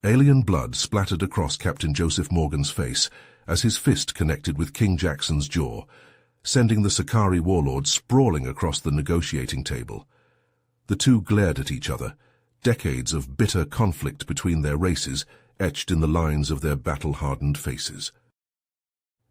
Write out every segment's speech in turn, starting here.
Alien blood splattered across Captain Joseph Morgan's face as his fist connected with King Jackson's jaw, sending the Sakari warlord sprawling across the negotiating table. The two glared at each other, decades of bitter conflict between their races etched in the lines of their battle-hardened faces.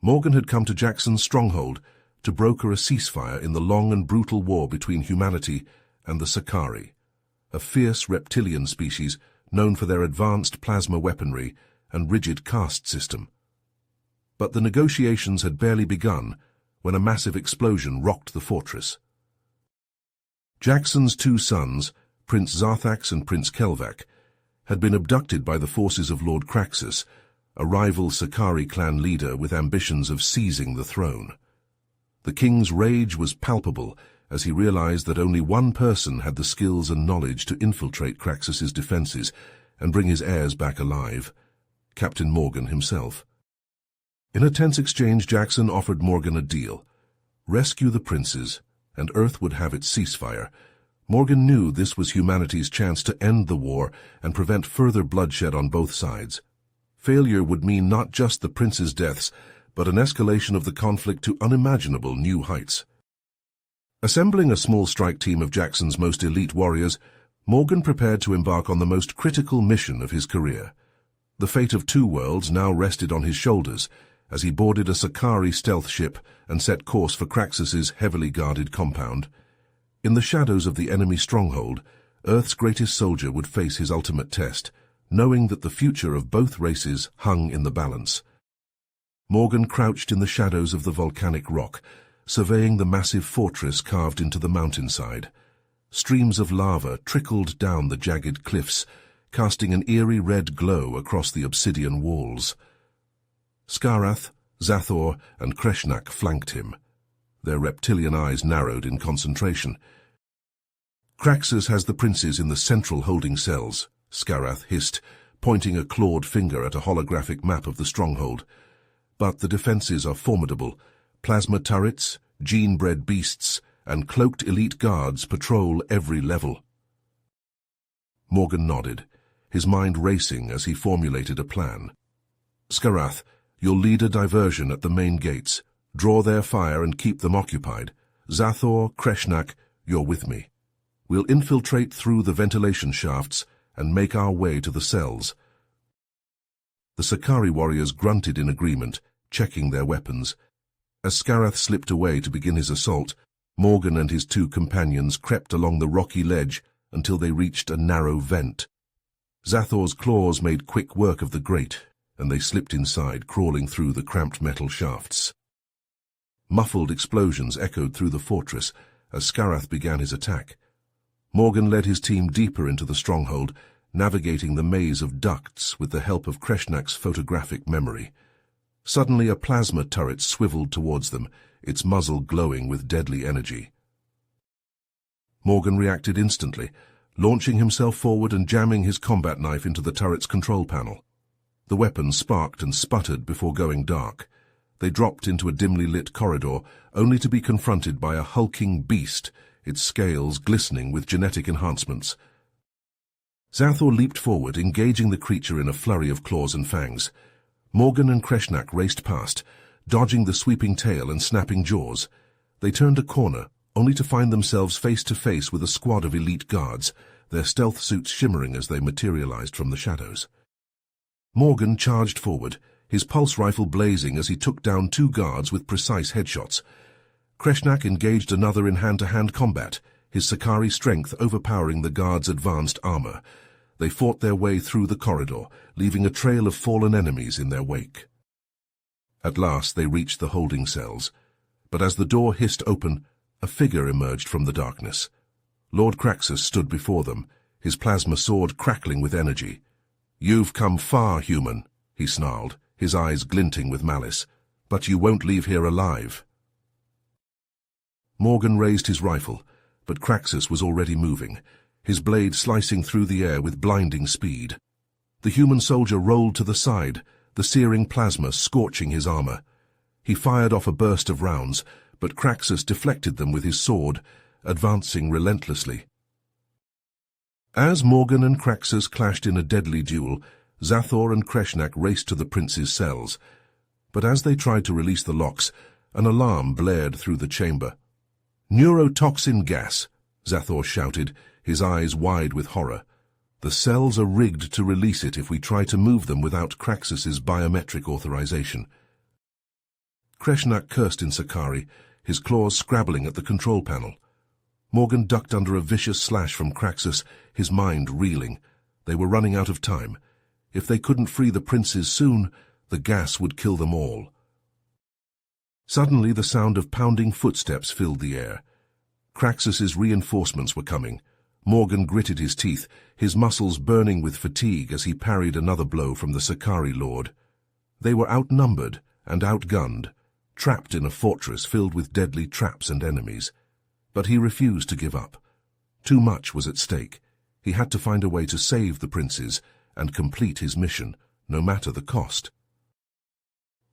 Morgan had come to Jackson's stronghold to broker a ceasefire in the long and brutal war between humanity and the Sakari, a fierce reptilian species known for their advanced plasma weaponry and rigid caste system. But the negotiations had barely begun when a massive explosion rocked the fortress. Jackson's two sons, Prince Zarthax and Prince Kelvak, had been abducted by the forces of Lord Craxus, a rival Sakari clan leader with ambitions of seizing the throne. The king's rage was palpable as he realized that only one person had the skills and knowledge to infiltrate Craxus's defenses and bring his heirs back alive: Captain Morgan himself. In a tense exchange, Jackson offered Morgan a deal: rescue the princes, and Earth would have its ceasefire. Morgan knew this was humanity's chance to end the war and prevent further bloodshed on both sides. Failure would mean not just the princes' deaths, but an escalation of the conflict to unimaginable new heights. Assembling a small strike team of Jackson's most elite warriors, Morgan prepared to embark on the most critical mission of his career. The fate of two worlds now rested on his shoulders as he boarded a Sakari stealth ship and set course for Craxus's heavily guarded compound. In the shadows of the enemy stronghold, Earth's greatest soldier would face his ultimate test, knowing that the future of both races hung in the balance. Morgan crouched in the shadows of the volcanic rock, surveying the massive fortress carved into the mountainside. Streams of lava trickled down the jagged cliffs, casting an eerie red glow across the obsidian walls. Skarath, Zathor, and Kreshnak flanked him. Their reptilian eyes narrowed in concentration. "Craxus has the princes in the central holding cells," Skarath hissed, pointing a clawed finger at a holographic map of the stronghold. "But the defenses are formidable. Plasma turrets, gene-bred beasts, and cloaked elite guards patrol every level." Morgan nodded, his mind racing as he formulated a plan. "Skarath, you'll lead a diversion at the main gates. Draw their fire and keep them occupied. Zathor, Kreshnak, you're with me. We'll infiltrate through the ventilation shafts and make our way to the cells." The Sakari warriors grunted in agreement, checking their weapons. As Skarath slipped away to begin his assault, Morgan and his two companions crept along the rocky ledge until they reached a narrow vent. Zathor's claws made quick work of the grate, and they slipped inside, crawling through the cramped metal shafts. Muffled explosions echoed through the fortress as Skarath began his attack. Morgan led his team deeper into the stronghold, navigating the maze of ducts with the help of Kreshnak's photographic memory. Suddenly a plasma turret swiveled towards them, its muzzle glowing with deadly energy. Morgan reacted instantly, launching himself forward and jamming his combat knife into the turret's control panel. The weapon sparked and sputtered before going dark. They dropped into a dimly lit corridor, only to be confronted by a hulking beast, its scales glistening with genetic enhancements. Zathor leaped forward, engaging the creature in a flurry of claws and fangs. Morgan and Kreshnak raced past, dodging the sweeping tail and snapping jaws. They turned a corner, only to find themselves face to face with a squad of elite guards, their stealth suits shimmering as they materialized from the shadows. Morgan charged forward, his pulse rifle blazing as he took down two guards with precise headshots. Kreshnak engaged another in hand-to-hand combat, his Sakari strength overpowering the guards' advanced armor. They fought their way through the corridor, leaving a trail of fallen enemies in their wake. At last they reached the holding cells, but as the door hissed open, a figure emerged from the darkness. Lord Craxus stood before them, his plasma sword crackling with energy. "You've come far, human," he snarled, his eyes glinting with malice, "but you won't leave here alive." Morgan raised his rifle, but Craxus was already moving, his blade slicing through the air with blinding speed. The human soldier rolled to the side, the searing plasma scorching his armor. He fired off a burst of rounds, but Craxus deflected them with his sword, advancing relentlessly. As Morgan and Craxus clashed in a deadly duel, Zathor and Kreshnak raced to the prince's cells. But as they tried to release the locks, an alarm blared through the chamber. "Neurotoxin gas," Zathor shouted, his eyes wide with horror. "The cells are rigged to release it if we try to move them without Kraxus's biometric authorization." Kreshnak cursed in Sakari, his claws scrabbling at the control panel. Morgan ducked under a vicious slash from Kraxus, his mind reeling. They were running out of time. If they couldn't free the princes soon, the gas would kill them all. Suddenly the sound of pounding footsteps filled the air. Kraxus's reinforcements were coming. Morgan gritted his teeth, his muscles burning with fatigue as he parried another blow from the Sakari lord. They were outnumbered and outgunned, trapped in a fortress filled with deadly traps and enemies. But he refused to give up. Too much was at stake. He had to find a way to save the princes and complete his mission, no matter the cost.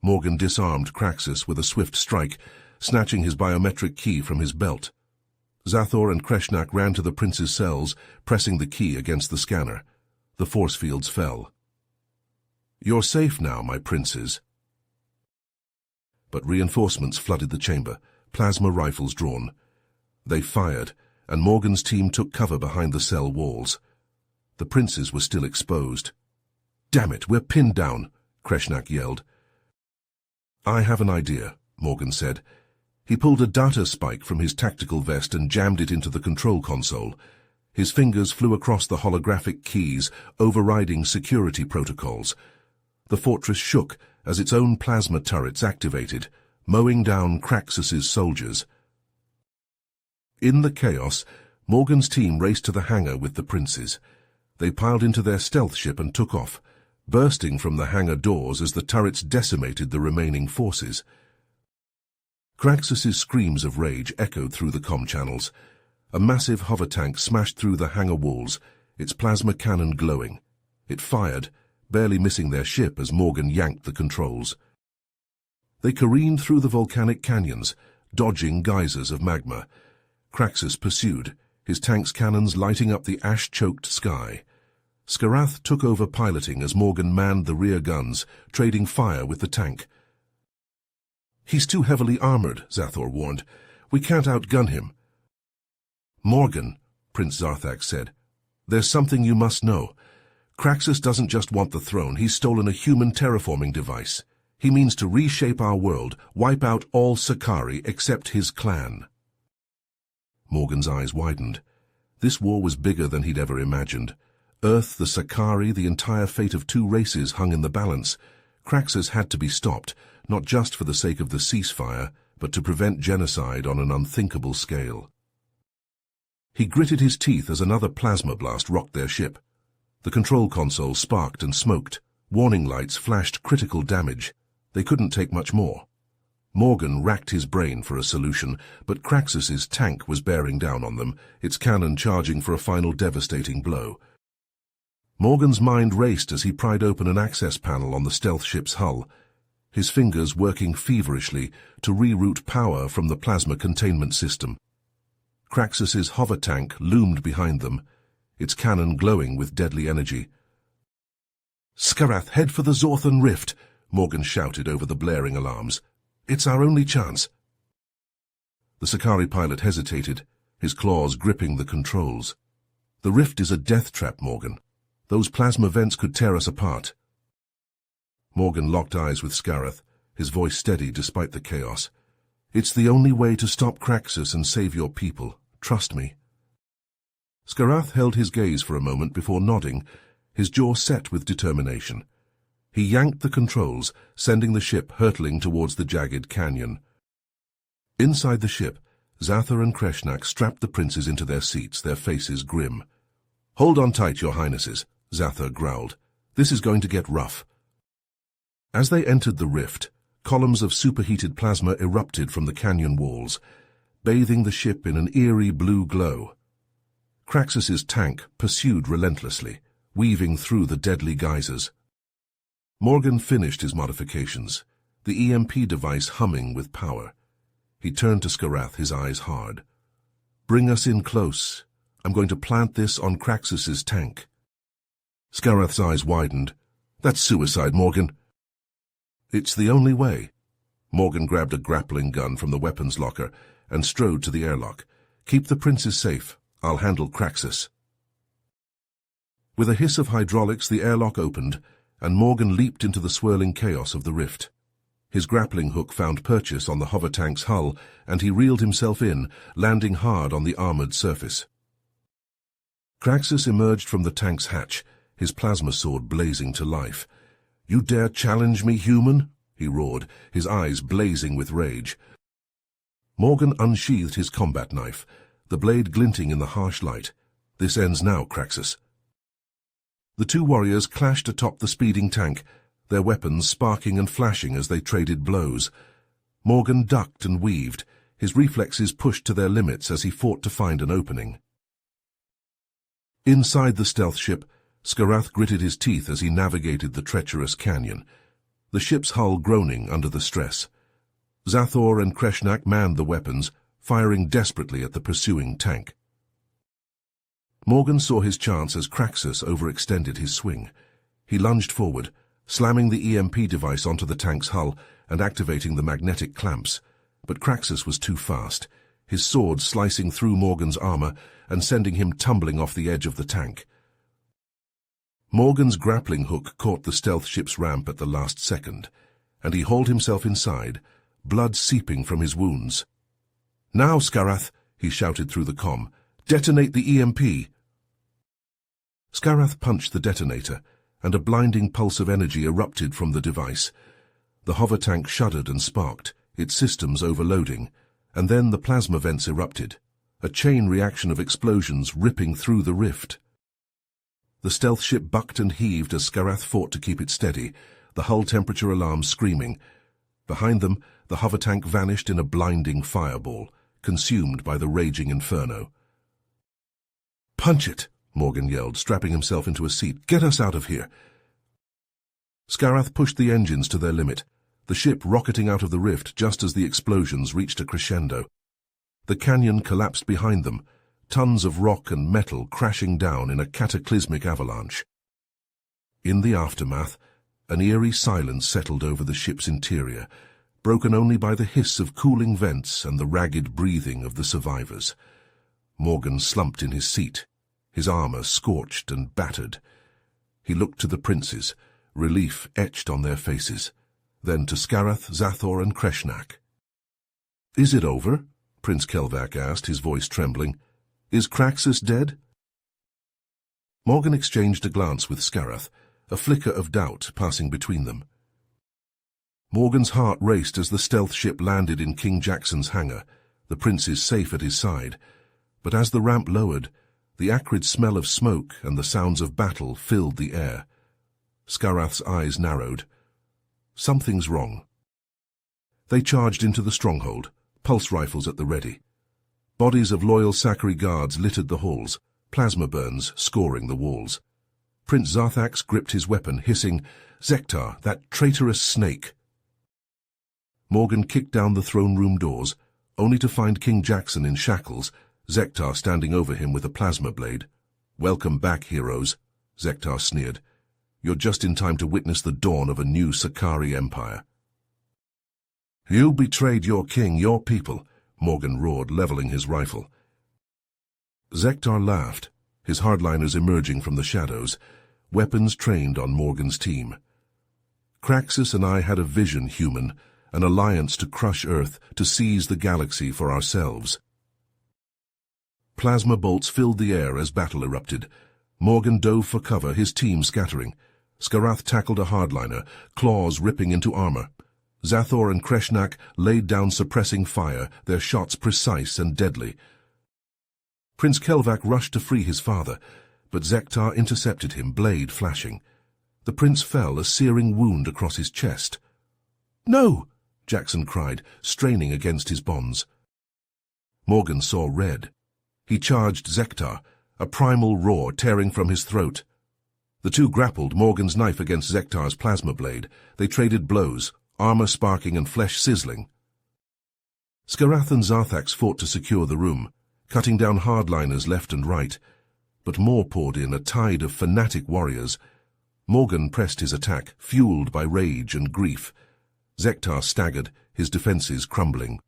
Morgan disarmed Kraxus with a swift strike, snatching his biometric key from his belt. Zathor and Kreshnak ran to the prince's cells, pressing the key against the scanner. The force fields fell. "You're safe now, my princes." But reinforcements flooded the chamber, plasma rifles drawn. They fired, and Morgan's team took cover behind the cell walls. The princes were still exposed. "Damn it, we're pinned down," Kreshnak yelled. "I have an idea," Morgan said. He pulled a data spike from his tactical vest and jammed it into the control console. His fingers flew across the holographic keys, overriding security protocols. The fortress shook as its own plasma turrets activated, mowing down Kraxus's soldiers. In the chaos, Morgan's team raced to the hangar with the princes. They piled into their stealth ship and took off, bursting from the hangar doors as the turrets decimated the remaining forces. Kraxus's screams of rage echoed through the comm channels. A massive hover tank smashed through the hangar walls, its plasma cannon glowing. It fired, barely missing their ship as Morgan yanked the controls. They careened through the volcanic canyons, dodging geysers of magma. Kraxus pursued, his tank's cannons lighting up the ash-choked sky. Skarath took over piloting as Morgan manned the rear guns, trading fire with the tank. "He's too heavily armored," Zathor warned. "We can't outgun him." "Morgan," Prince Zarthak said, "there's something you must know. Kraxus doesn't just want the throne, he's stolen a human terraforming device. He means to reshape our world, wipe out all Sakari except his clan." Morgan's eyes widened. This war was bigger than he'd ever imagined. Earth, the Sakari, the entire fate of two races hung in the balance. Kraxus had to be stopped, not just for the sake of the ceasefire, but to prevent genocide on an unthinkable scale. He gritted his teeth as another plasma blast rocked their ship. The control console sparked and smoked. Warning lights flashed critical damage. They couldn't take much more. Morgan racked his brain for a solution, but Kraxus's tank was bearing down on them, its cannon charging for a final devastating blow. Morgan's mind raced as he pried open an access panel on the stealth ship's hull, his fingers working feverishly to reroute power from the plasma containment system. Kraxus's hover tank loomed behind them, its cannon glowing with deadly energy. "Skarath, head for the Zorthan Rift," Morgan shouted over the blaring alarms. "It's our only chance." The Sakari pilot hesitated, his claws gripping the controls. "The rift is a death trap, Morgan. Those plasma vents could tear us apart." Morgan locked eyes with Skarath, his voice steady despite the chaos. "It's the only way to stop Kraxus and save your people. Trust me." Skarath held his gaze for a moment before nodding, his jaw set with determination. He yanked the controls, sending the ship hurtling towards the jagged canyon. Inside the ship, Zathor and Kreshnak strapped the princes into their seats, their faces grim. "Hold on tight, your highnesses," Zathor growled. "This is going to get rough." As they entered the rift, columns of superheated plasma erupted from the canyon walls, bathing the ship in an eerie blue glow. Kraxus's tank pursued relentlessly, weaving through the deadly geysers. Morgan finished his modifications, the EMP device humming with power. He turned to Skarath, his eyes hard. "Bring us in close. I'm going to plant this on Kraxus's tank." Skarath's eyes widened, That's suicide, Morgan. It's the only way. Morgan grabbed a grappling gun from the weapons locker and strode to the airlock. Keep the princes safe. I'll handle Craxus. With a hiss of hydraulics, the airlock opened, and Morgan leaped into the swirling chaos of the rift. His grappling hook found purchase on the hover tank's hull, and he reeled himself in, landing hard on the armored surface. Craxus emerged from the tank's hatch, his plasma sword blazing to life. "You dare challenge me, human?" he roared, his eyes blazing with rage. Morgan unsheathed his combat knife, the blade glinting in the harsh light. "This ends now, Craxus." The two warriors clashed atop the speeding tank, their weapons sparking and flashing as they traded blows. Morgan ducked and weaved, his reflexes pushed to their limits as he fought to find an opening. Inside the stealth ship, Skarath gritted his teeth as he navigated the treacherous canyon, the ship's hull groaning under the stress. Zathor and Kreshnak manned the weapons, firing desperately at the pursuing tank. Morgan saw his chance as Craxus overextended his swing. He lunged forward, slamming the EMP device onto the tank's hull and activating the magnetic clamps. But Craxus was too fast, his sword slicing through Morgan's armor and sending him tumbling off the edge of the tank. Morgan's grappling hook caught the stealth ship's ramp at the last second, and he hauled himself inside, blood seeping from his wounds. "Now, Skarath," he shouted through the comm, "detonate the EMP." Skarath punched the detonator, and a blinding pulse of energy erupted from the device. The hover tank shuddered and sparked, its systems overloading, and then the plasma vents erupted, a chain reaction of explosions ripping through the rift. The stealth ship bucked and heaved as Skarath fought to keep it steady, the hull temperature alarm screaming. Behind them, the hover tank vanished in a blinding fireball, consumed by the raging inferno. "Punch it!" Morgan yelled, strapping himself into a seat. "Get us out of here!" Skarath pushed the engines to their limit, the ship rocketing out of the rift just as the explosions reached a crescendo. The canyon collapsed behind them, tons of rock and metal crashing down in a cataclysmic avalanche. In the aftermath, an eerie silence settled over the ship's interior, broken only by the hiss of cooling vents and the ragged breathing of the survivors. Morgan slumped in his seat, his armor scorched and battered. He looked to the princes, relief etched on their faces, then to Skarath, Zathor, and Kreshnak. "Is it over?" Prince Kelvak asked, his voice trembling. "Is Craxus dead?" Morgan exchanged a glance with Skarath, a flicker of doubt passing between them. Morgan's heart raced as the stealth ship landed in King Jackson's hangar, the princes safe at his side. But as the ramp lowered, the acrid smell of smoke and the sounds of battle filled the air. Skarath's eyes narrowed. Something's wrong. They charged into the stronghold, pulse rifles at the ready. Bodies of loyal Sakari guards littered the halls, plasma burns scoring the walls. Prince Zarthax gripped his weapon, hissing, "Zektar, that traitorous snake!" Morgan kicked down the throne room doors, only to find King Jackson in shackles, Zektar standing over him with a plasma blade. "Welcome back, heroes," Zektar sneered. "You're just in time to witness the dawn of a new Sakari empire." "You betrayed your king, your people," Morgan roared, leveling his rifle. Zektar laughed, his hardliners emerging from the shadows, weapons trained on Morgan's team. "Craxus and I had a vision, human, an alliance to crush Earth, to seize the galaxy for ourselves." Plasma bolts filled the air as battle erupted. Morgan dove for cover, his team scattering. Skarath tackled a hardliner, claws ripping into armor. Zathor and Kreshnak laid down suppressing fire, their shots precise and deadly. Prince Kelvak rushed to free his father, but Zektar intercepted him, blade flashing. The prince fell, a searing wound across his chest. "No!" Jackson cried, straining against his bonds. Morgan saw red. He charged Zektar, a primal roar tearing from his throat. The two grappled, Morgan's knife against Zektar's plasma blade. They traded blows, armor sparking and flesh sizzling. Skarath and Zarthax fought to secure the room, cutting down hardliners left and right, but more poured in, a tide of fanatic warriors. Morgan pressed his attack, fueled by rage and grief. Zektar staggered, his defenses crumbling.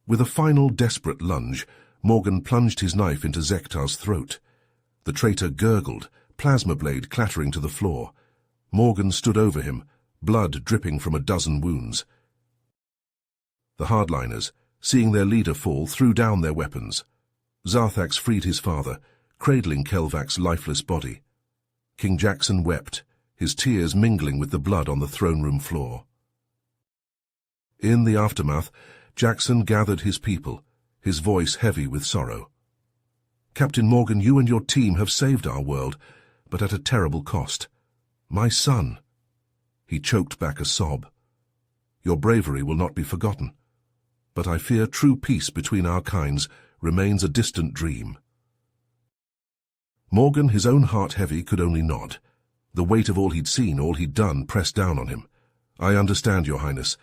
With a final desperate lunge, Morgan plunged his knife into Zektar's throat. The traitor gurgled, plasma blade clattering to the floor. Morgan stood over him, blood dripping from a dozen wounds. The hardliners, seeing their leader fall, threw down their weapons. Zarthax freed his father, cradling Kelvac's lifeless body. King Jackson wept, his tears mingling with the blood on the throne room floor. In the aftermath, Jackson gathered his people, his voice heavy with sorrow. "Captain Morgan, you and your team have saved our world, but at a terrible cost. My son." He choked back a sob. "Your bravery will not be forgotten, but I fear true peace between our kinds remains a distant dream." Morgan, his own heart heavy, could only nod. The weight of all he'd seen, all he'd done, pressed down on him. "I understand, Your Highness,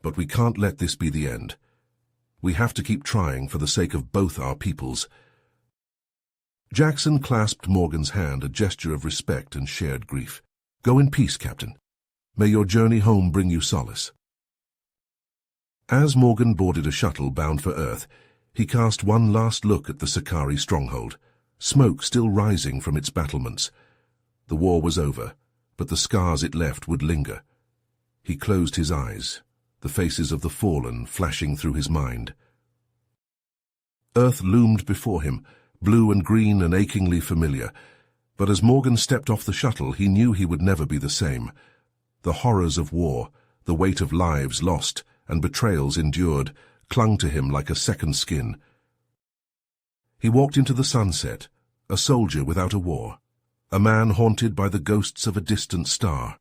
but we can't let this be the end. We have to keep trying for the sake of both our peoples." Jackson clasped Morgan's hand, a gesture of respect and shared grief. "Go in peace, Captain. May your journey home bring you solace." As Morgan boarded a shuttle bound for Earth, he cast one last look at the Sakari stronghold, smoke still rising from its battlements. The war was over, but the scars it left would linger. He closed his eyes, the faces of the fallen flashing through his mind. Earth loomed before him, blue and green and achingly familiar, but as Morgan stepped off the shuttle, he knew he would never be the same. The horrors of war, the weight of lives lost and betrayals endured, clung to him like a second skin. He walked into the sunset, a soldier without a war, a man haunted by the ghosts of a distant star.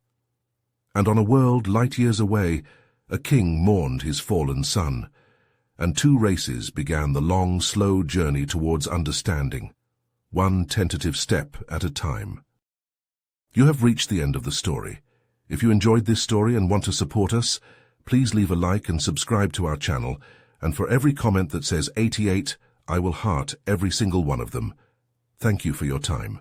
And on a world light years away, a king mourned his fallen son, and two races began the long, slow journey towards understanding, one tentative step at a time. You have reached the end of the story. If you enjoyed this story and want to support us, please leave a like and subscribe to our channel, and for every comment that says 88, I will heart every single one of them. Thank you for your time.